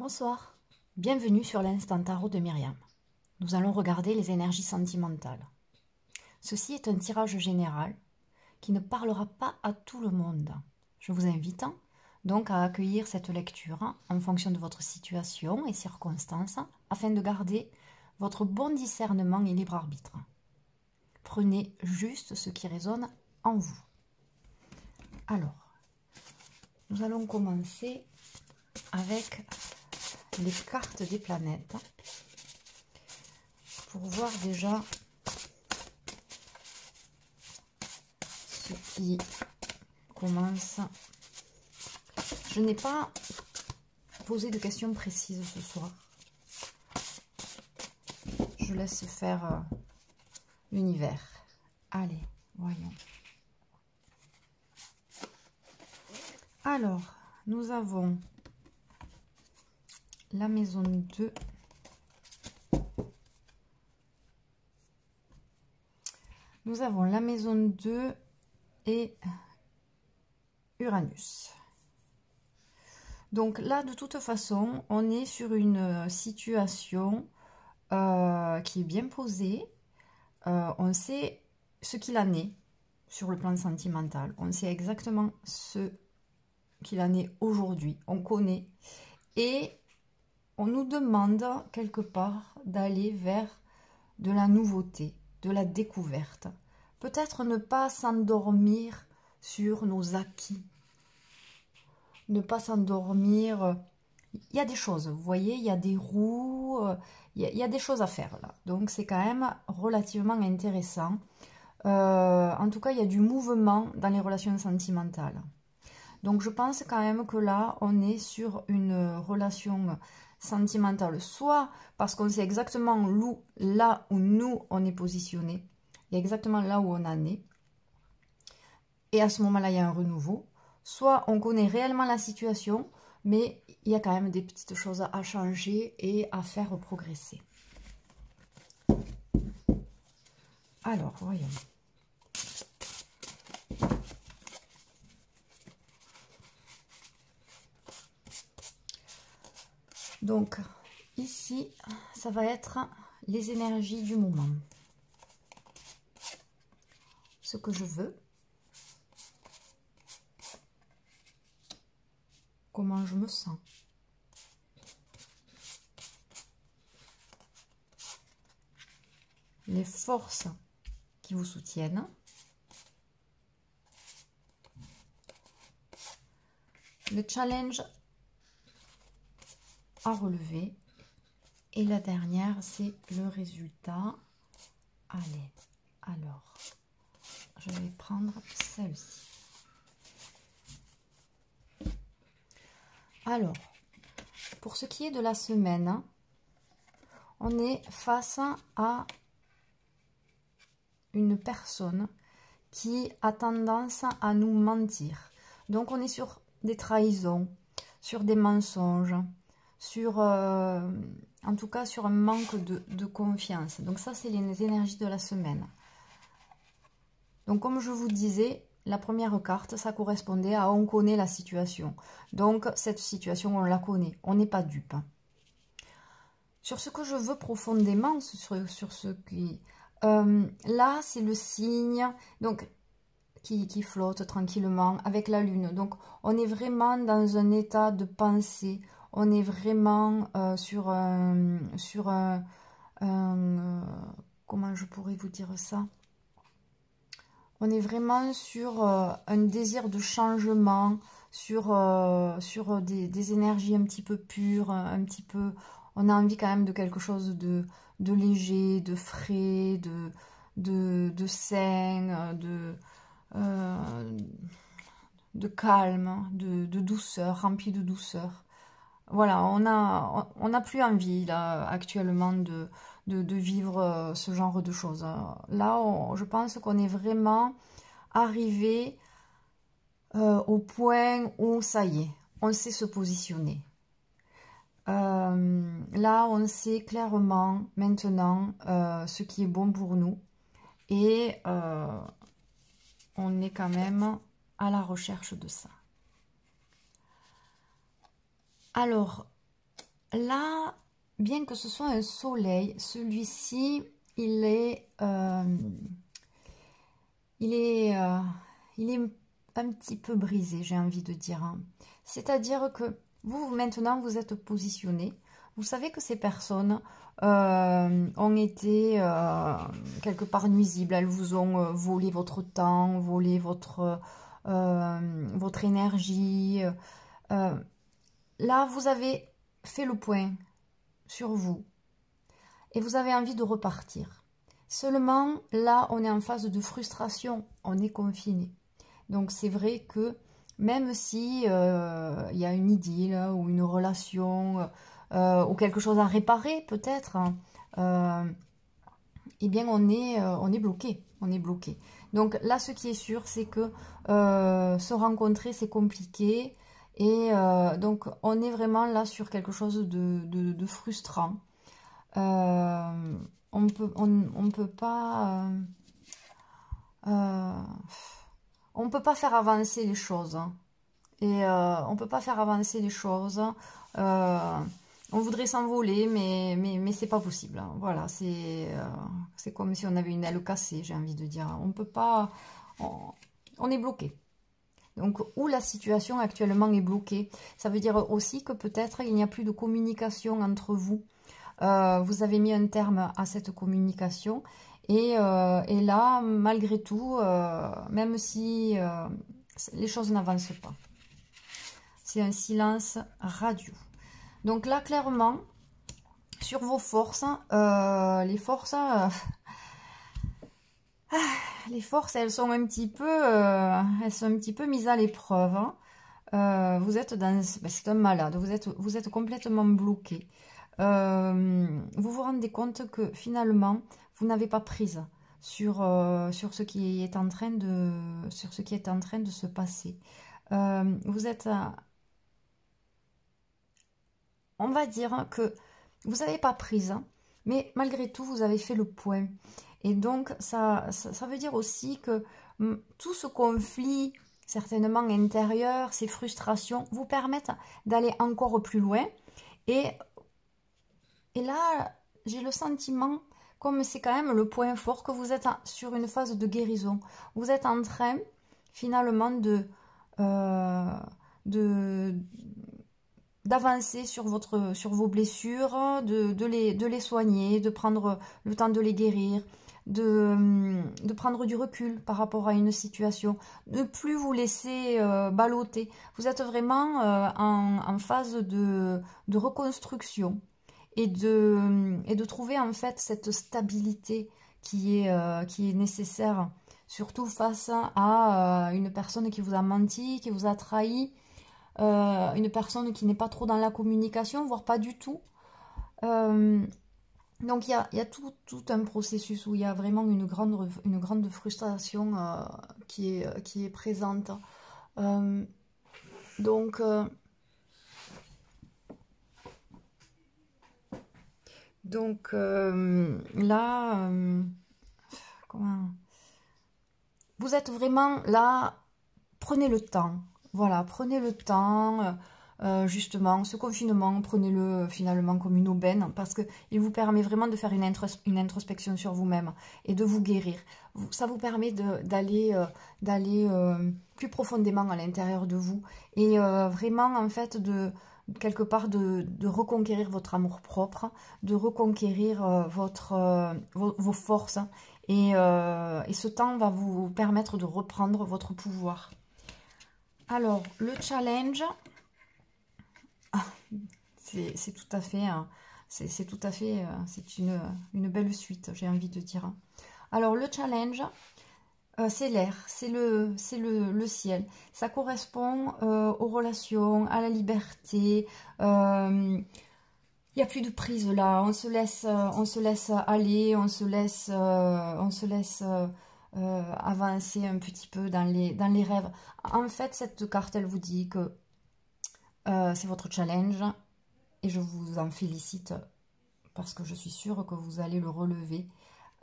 Bonsoir, bienvenue sur l'Instant Tarot de Myriam. Nous allons regarder les énergies sentimentales. Ceci est un tirage général qui ne parlera pas à tout le monde. Je vous invite donc à accueillir cette lecture en fonction de votre situation et circonstances afin de garder votre bon discernement et libre arbitre. Prenez juste ce qui résonne en vous. Alors, nous allons commencer avec les cartes des planètes pour voir déjà ce qui commence. Je n'ai pas posé de questions précises ce soir. Je laisse faire l'univers. Allez, voyons. Alors, nous avons la maison 2. Nous avons la maison 2 et Uranus. Donc là, de toute façon, on est sur une situation qui est bien posée. On sait ce qu'il en est sur le plan sentimental. On sait exactement ce qu'il en est aujourd'hui. On connaît. Et on nous demande quelque part d'aller vers de la nouveauté, de la découverte. Peut-être ne pas s'endormir sur nos acquis. Ne pas s'endormir. Il y a des choses, vous voyez, il y a des roues, il y a des choses à faire là. Donc c'est quand même relativement intéressant. En tout cas, il y a du mouvement dans les relations sentimentales. Donc je pense quand même que là, on est sur une relation sentimentale, soit parce qu'on sait exactement là où nous, on est positionné, et exactement là où on en est, et à ce moment-là, il y a un renouveau, soit on connaît réellement la situation, mais il y a quand même des petites choses à changer et à faire progresser. Alors, voyons. Donc, ici, ça va être les énergies du moment. Ce que je veux. Comment je me sens. Les forces qui vous soutiennent. Le challenge à relever. Et la dernière, c'est le résultat. Allez, alors, je vais prendre celle-ci. Alors, pour ce qui est de la semaine, on est face à une personne qui a tendance à nous mentir. Donc, on est sur des trahisons, sur des mensonges, sur, en tout cas, sur un manque de confiance. Donc, ça, c'est les énergies de la semaine. Donc, comme je vous disais, la première carte, ça correspondait à on connaît la situation. Donc, cette situation, on la connaît. On n'est pas dupe. Sur ce que je veux profondément, sur ce qui... là, c'est le signe donc, qui flotte tranquillement avec la lune. Donc, on est vraiment dans un état de pensée. On est vraiment sur comment je pourrais vous dire ça? On est vraiment sur un désir de changement, sur des énergies un petit peu pures, un petit peu... On a envie quand même de quelque chose de léger, de frais, de sain, de calme, de douceur, rempli de douceur. Voilà, on n'a plus envie là actuellement de vivre ce genre de choses. Là, je pense qu'on est vraiment arrivé au point où ça y est, on sait se positionner. Là, on sait clairement maintenant ce qui est bon pour nous et on est quand même à la recherche de ça. Alors, là, bien que ce soit un soleil, celui-ci, il est un petit peu brisé, j'ai envie de dire. C'est-à-dire que vous, maintenant, vous êtes positionné. Vous savez que ces personnes ont été quelque part nuisibles. Elles vous ont volé votre temps, volé votre énergie. Là, vous avez fait le point sur vous et vous avez envie de repartir. Seulement, là, on est en phase de frustration, on est confiné. Donc, c'est vrai que même si il y a une idylle ou une relation ou quelque chose à réparer, peut-être, eh bien, on est bloqué. On est bloqué. Donc, là, ce qui est sûr, c'est que se rencontrer, c'est compliqué. Et donc, on est vraiment là sur quelque chose de frustrant. On peut pas... on peut pas faire avancer les choses. Et on peut pas faire avancer les choses. On voudrait s'envoler, mais c'est pas possible. Voilà, c'est comme si on avait une aile cassée, j'ai envie de dire. On peut pas... On est bloqué. Donc, où la situation actuellement est bloquée, ça veut dire aussi que peut-être il n'y a plus de communication entre vous. Vous avez mis un terme à cette communication. Et là, malgré tout, même si les choses n'avancent pas, c'est un silence radio. Donc là, clairement, sur vos forces, les forces, elles sont un petit peu mises à l'épreuve. Vous êtes dans, c'est un malade, vous êtes complètement bloqué. Vous vous rendez compte que finalement, vous n'avez pas prise sur ce qui est en train de, se passer. Vous êtes, on va dire que vous n'avez pas prise, mais malgré tout, vous avez fait le point. Et donc, ça veut dire aussi que tout ce conflit, certainement intérieur, ces frustrations, vous permettent d'aller encore plus loin. Et là, j'ai le sentiment, comme c'est quand même le point fort, que vous êtes sur une phase de guérison. Vous êtes en train, finalement, d'avancer sur vos blessures, de les soigner, de prendre le temps de les guérir, de prendre du recul par rapport à une situation, ne plus vous laisser balloter. Vous êtes vraiment en phase de reconstruction et de trouver en fait cette stabilité qui est nécessaire, surtout face à une personne qui vous a menti, qui vous a trahi, une personne qui n'est pas trop dans la communication, voire pas du tout. Donc il y a tout un processus où il y a vraiment une grande frustration qui est présente. Donc là, vous êtes vraiment là, prenez le temps. Voilà, prenez le temps, justement, ce confinement, prenez-le finalement comme une aubaine, parce qu'il vous permet vraiment de faire une introspection sur vous-même et de vous guérir. Ça vous permet d'aller plus profondément à l'intérieur de vous et vraiment, en fait, quelque part, de reconquérir votre amour-propre, de reconquérir vos forces. Et ce temps va vous permettre de reprendre votre pouvoir. Alors, le challenge, c'est tout à fait, c'est une belle suite, j'ai envie de dire. Alors, le challenge, c'est l'air, c'est le ciel. Ça correspond aux relations, à la liberté. Il n'y a plus de prise là. On se laisse aller, on se laisse avancer un petit peu dans les rêves. En fait, cette carte, elle vous dit que c'est votre challenge et je vous en félicite parce que je suis sûre que vous allez le relever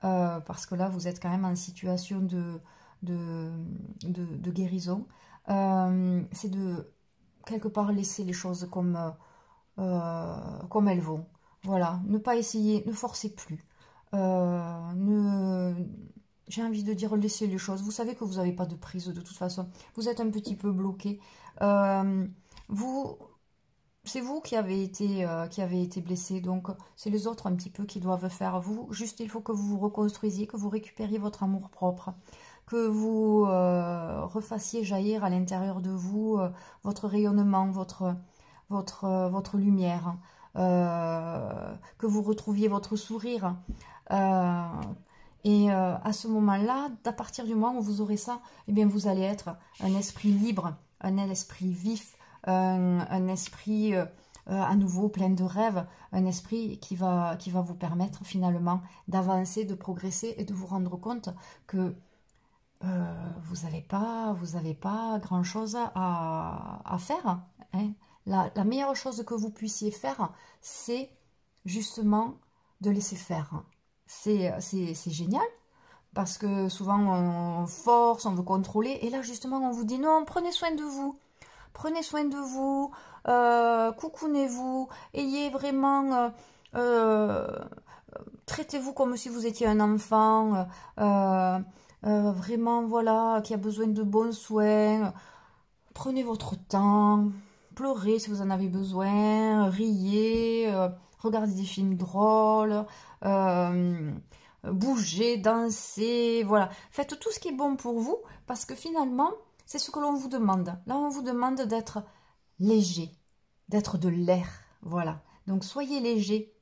parce que là, vous êtes quand même en situation de guérison. C'est de quelque part laisser les choses comme comme elles vont. Voilà, ne pas essayer, ne forcez plus. J'ai envie de dire, laissez les choses. Vous savez que vous n'avez pas de prise de toute façon. Vous êtes un petit peu bloqué. C'est vous qui avez été blessé, donc c'est les autres un petit peu qui doivent faire. Vous, juste, il faut que vous vous reconstruisiez, que vous récupériez votre amour propre, que vous refassiez jaillir à l'intérieur de vous votre rayonnement, votre lumière, que vous retrouviez votre sourire. À ce moment-là, à partir du moment où vous aurez ça, eh bien vous allez être un esprit libre, un esprit vif, un esprit à nouveau plein de rêves, un esprit qui va vous permettre finalement d'avancer, de progresser et de vous rendre compte que vous n'avez pas grand-chose à faire. Hein. La meilleure chose que vous puissiez faire, c'est justement de laisser faire. C'est génial, parce que souvent on force, on veut contrôler, et là justement on vous dit non, prenez soin de vous. Prenez soin de vous, coucounez-vous, ayez vraiment... traitez-vous comme si vous étiez un enfant, vraiment, voilà, qui a besoin de bons soins. Prenez votre temps, pleurez si vous en avez besoin, riez, regardez des films drôles, bougez, dansez, voilà. Faites tout ce qui est bon pour vous, parce que finalement... c'est ce que l'on vous demande. Là, on vous demande d'être léger, d'être de l'air. Voilà. Donc, soyez léger.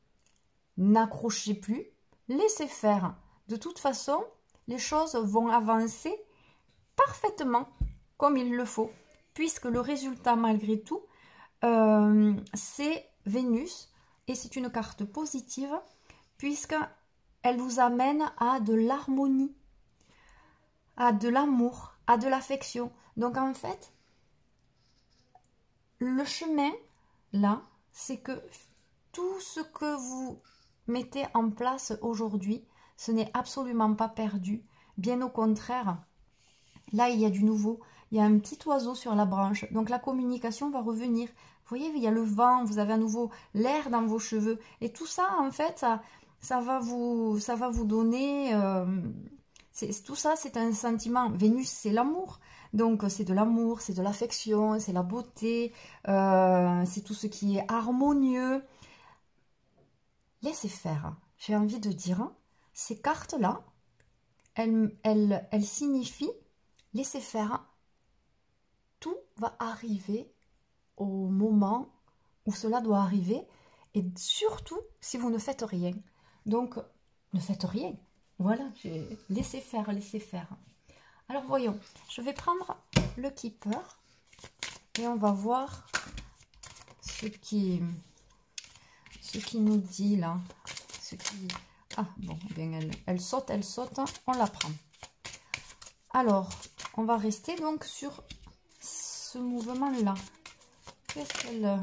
N'accrochez plus. Laissez faire. De toute façon, les choses vont avancer parfaitement comme il le faut. Puisque le résultat, malgré tout, c'est Vénus. Et c'est une carte positive, puisqu'elle vous amène à de l'harmonie, à de l'amour, à de l'affection. Donc en fait, le chemin, là, c'est que tout ce que vous mettez en place aujourd'hui, ce n'est absolument pas perdu. Bien au contraire, là, il y a du nouveau. Il y a un petit oiseau sur la branche. Donc la communication va revenir. Vous voyez, il y a le vent, vous avez à nouveau l'air dans vos cheveux. Et tout ça, en fait, ça va vous donner... tout ça, c'est un sentiment. Vénus, c'est l'amour. Donc, c'est de l'amour, c'est de l'affection, c'est la beauté, c'est tout ce qui est harmonieux. Laissez faire. J'ai envie de dire, ces cartes-là, elles signifient laissez faire. Tout va arriver au moment où cela doit arriver. Et surtout, si vous ne faites rien. Donc, ne faites rien. Voilà, laissez faire, laissez faire. Alors voyons, je vais prendre le Keeper et on va voir ce qui nous dit là. Ah bon, eh bien elle saute, on la prend. Alors, on va rester donc sur ce mouvement-là. Qu'est-ce qu'elle...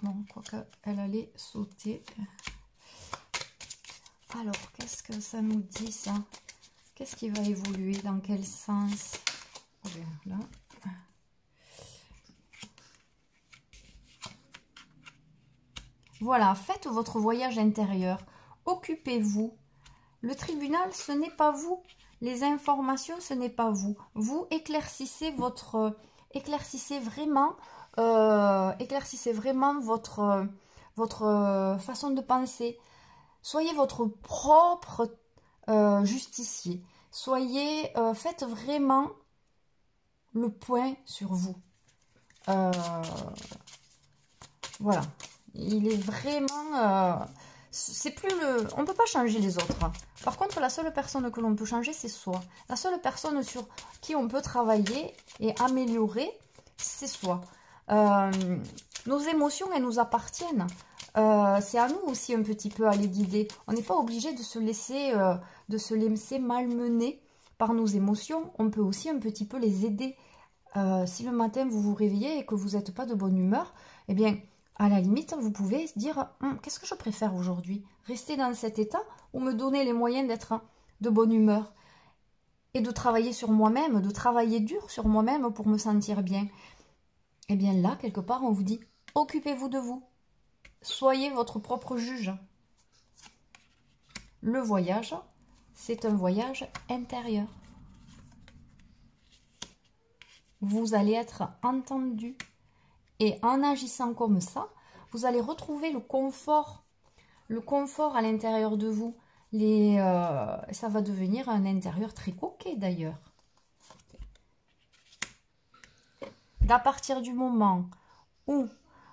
Bon, quoique elle allait sauter. Alors, qu'est-ce que ça nous dit, ça? Qu'est-ce qui va évoluer? Dans quel sens? Là. Voilà, faites votre voyage intérieur. Occupez-vous. Le tribunal, ce n'est pas vous. Les informations, ce n'est pas vous. Vous éclaircissez vraiment votre façon de penser. Soyez votre propre justicier. Faites vraiment le point sur vous. Voilà. Il est vraiment... c'est plus le... On ne peut pas changer les autres. Par contre, la seule personne que l'on peut changer, c'est soi. La seule personne sur qui on peut travailler et améliorer, c'est soi. Nos émotions, elles nous appartiennent. C'est à nous aussi un petit peu à les guider. On n'est pas obligé de se laisser malmener par nos émotions. On peut aussi un petit peu les aider. Si le matin vous vous réveillez et que vous n'êtes pas de bonne humeur, eh bien, à la limite, vous pouvez se dire qu'est-ce que je préfère aujourd'hui? Rester dans cet état ou me donner les moyens d'être de bonne humeur et de travailler sur moi-même, de travailler dur sur moi-même pour me sentir bien. Eh bien là, quelque part, on vous dit occupez-vous de vous. soyez votre propre juge. Le voyage, c'est un voyage intérieur. Vous allez être entendu. Et en agissant comme ça, vous allez retrouver le confort à l'intérieur de vous. Ça va devenir un intérieur très coquet d'ailleurs. À partir du moment où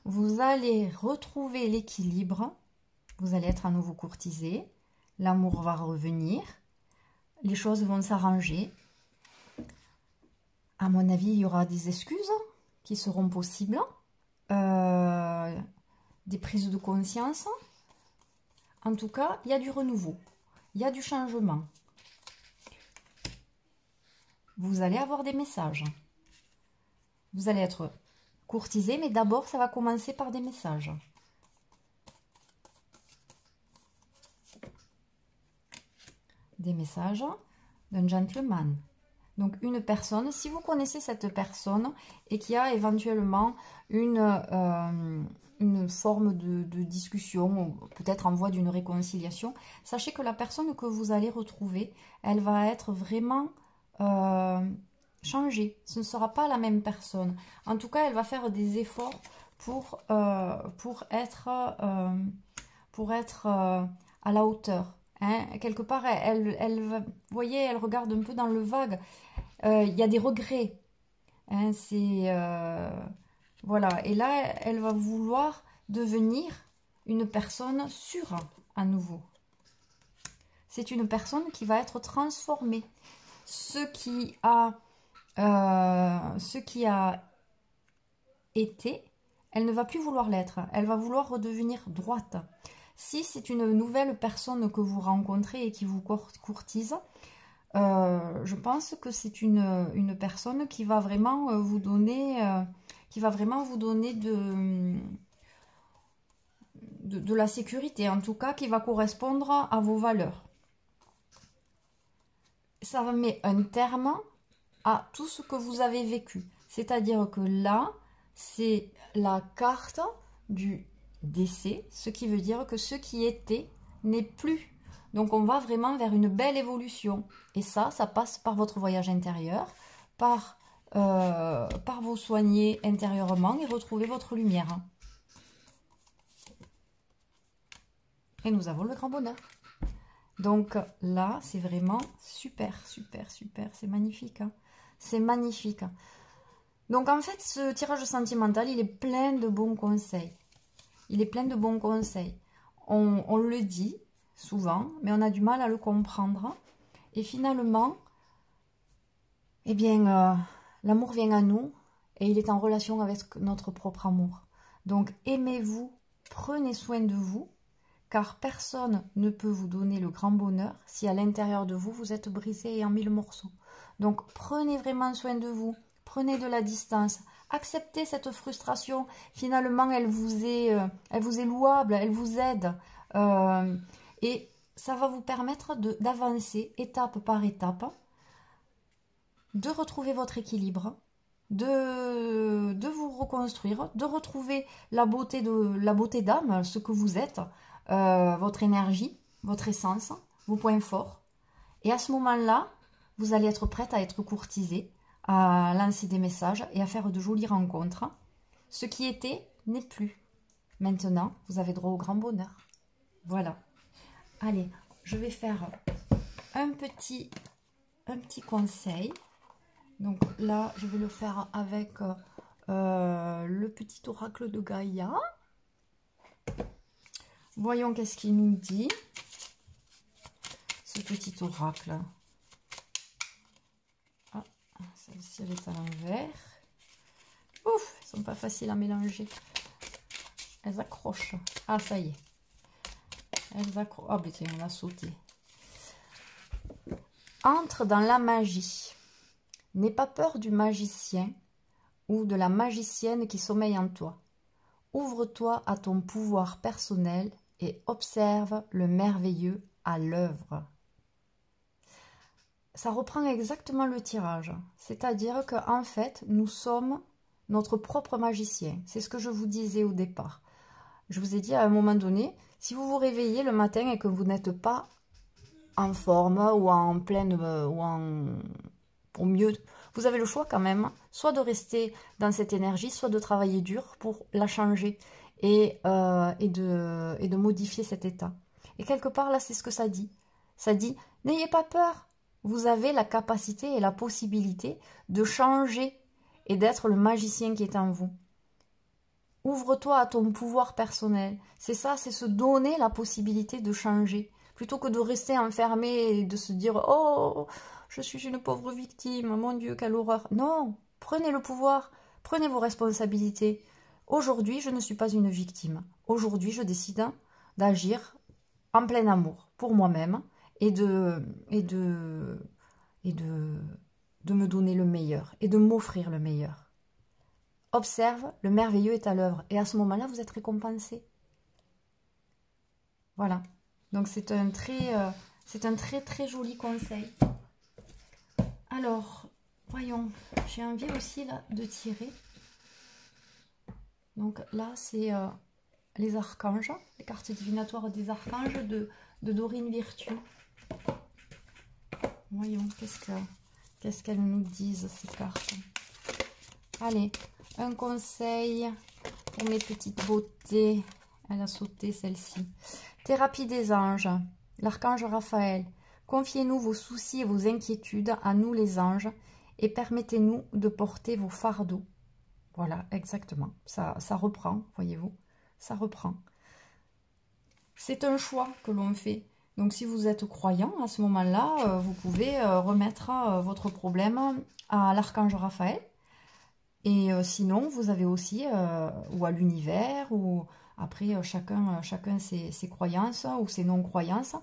vous allez retrouver l'équilibre, vous allez être à nouveau courtisé, l'amour va revenir, les choses vont s'arranger. À mon avis, il y aura des excuses qui seront possibles, des prises de conscience. En tout cas, il y a du renouveau, il y a du changement. Vous allez avoir des messages. Vous allez être courtisé, mais d'abord, ça va commencer par des messages. Des messages d'un gentleman. Donc, une personne, si vous connaissez cette personne et qu'il y a éventuellement une forme de discussion, peut-être en voie d'une réconciliation, sachez que la personne que vous allez retrouver, elle va être vraiment changée. Ce ne sera pas la même personne. En tout cas, elle va faire des efforts pour être à la hauteur. Hein. Quelque part, vous voyez, elle regarde un peu dans le vague. Il y a des regrets. Hein, voilà. Et là, elle va vouloir devenir une personne sûre à nouveau. C'est une personne qui va être transformée. Ce qui a été, elle ne va plus vouloir l'être. Elle va vouloir redevenir droite. Si c'est une nouvelle personne que vous rencontrez et qui vous courtise, je pense que c'est une personne qui va vraiment vous donner, de la sécurité, en tout cas qui va correspondre à vos valeurs. Ça va mettre un terme à tout ce que vous avez vécu. C'est-à-dire que là, c'est la carte du décès, ce qui veut dire que ce qui était n'est plus. Donc on va vraiment vers une belle évolution. Et ça passe par votre voyage intérieur, par vous soigner intérieurement et retrouver votre lumière. Et nous avons le grand bonheur. Donc là, c'est vraiment super, super, super. C'est magnifique. Hein, c'est magnifique. Donc en fait, ce tirage sentimental, il est plein de bons conseils. Il est plein de bons conseils. On le dit souvent, mais on a du mal à le comprendre. Et finalement, eh bien, l'amour vient à nous et il est en relation avec notre propre amour. Donc aimez-vous, prenez soin de vous, car personne ne peut vous donner le grand bonheur si à l'intérieur de vous, vous êtes brisé et en 1000 morceaux. Donc prenez vraiment soin de vous, prenez de la distance, acceptez cette frustration. Finalement, elle vous est louable, elle vous aide. Et ça va vous permettre d'avancer étape par étape, de retrouver votre équilibre, de vous reconstruire, de retrouver la beauté d'âme, ce que vous êtes, votre énergie, votre essence, vos points forts. Et à ce moment-là, vous allez être prête à être courtisée, à lancer des messages et à faire de jolies rencontres. Ce qui était n'est plus. Maintenant, vous avez droit au grand bonheur. Voilà. Allez, je vais faire un petit conseil. Donc là, je vais le faire avec le petit oracle de Gaïa. Voyons qu'est-ce qu'il nous dit, ce petit oracle. Ah, celle-ci, elle est à l'envers. Ouf, elles sont pas faciles à mélanger. Elles accrochent. Ah, ça y est. Elles accrochent. Ah, ben tiens, on a sauté. Entre dans la magie. N'aie pas peur du magicien ou de la magicienne qui sommeille en toi. Ouvre-toi à ton pouvoir personnel et observe le merveilleux à l'œuvre. Ça reprend exactement le tirage. C'est-à-dire qu'en fait, nous sommes notre propre magicien. C'est ce que je vous disais au départ. Je vous ai dit à un moment donné, si vous vous réveillez le matin et que vous n'êtes pas en forme ou en pleine au mieux, vous avez le choix quand même, soit de rester dans cette énergie, soit de travailler dur pour la changer et de modifier cet état. Et quelque part là, c'est ce que ça dit. Ça dit, n'ayez pas peur, vous avez la capacité et la possibilité de changer et d'être le magicien qui est en vous. Ouvre-toi à ton pouvoir personnel. C'est ça, c'est se donner la possibilité de changer. Plutôt que de rester enfermé et de se dire « Oh, je suis une pauvre victime, mon Dieu, quelle horreur !» Non, prenez le pouvoir, prenez vos responsabilités. Aujourd'hui, je ne suis pas une victime. Aujourd'hui, je décide d'agir en plein amour pour moi-même et de me donner le meilleur et de m'offrir le meilleur. Observe, le merveilleux est à l'œuvre. Et à ce moment-là, vous êtes récompensé. Voilà. Donc, c'est un très joli conseil. Alors, voyons. J'ai envie aussi là de tirer. Donc là, c'est les archanges, les cartes divinatoires des archanges de Dorine Virtue. Voyons, qu'est-ce qu'elles nous disent, ces cartes. Allez, un conseil pour mes petites beautés. Elle a sauté celle-ci. Thérapie des anges. L'archange Raphaël. Confiez-nous vos soucis et vos inquiétudes à nous les anges et permettez-nous de porter vos fardeaux. Voilà, exactement. Ça reprend, voyez-vous. Ça reprend. C'est un choix que l'on fait. Donc, si vous êtes croyant, à ce moment-là, vous pouvez remettre votre problème à l'archange Raphaël. Et sinon, vous avez aussi, ou à l'univers, ou après, chacun ses croyances ou ses non-croyances.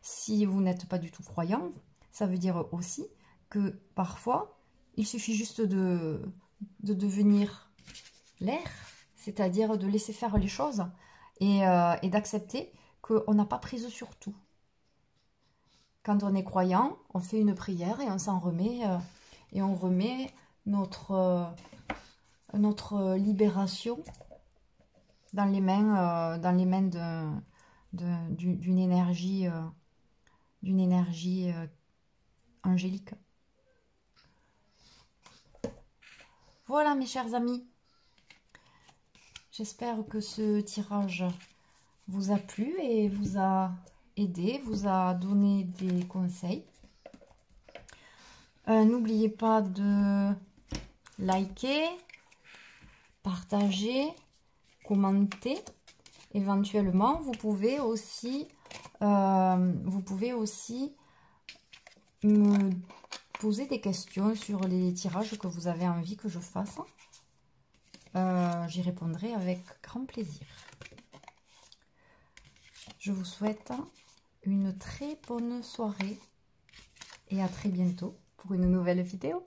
Si vous n'êtes pas du tout croyant, ça veut dire aussi que parfois, il suffit juste de devenir l'air, c'est-à-dire de laisser faire les choses et d'accepter qu'on n'a pas prise sur tout. Quand on est croyant, on fait une prière et on s'en remet, et on remet notre libération dans les mains d'une énergie angélique. Voilà mes chers amis, j'espère que ce tirage vous a plu et vous a aidé, vous a donné des conseils. N'oubliez pas de liker, partager, commenter. Éventuellement, vous pouvez aussi me poser des questions sur les tirages que vous avez envie que je fasse. J'y répondrai avec grand plaisir. Je vous souhaite une très bonne soirée et à très bientôt pour une nouvelle vidéo.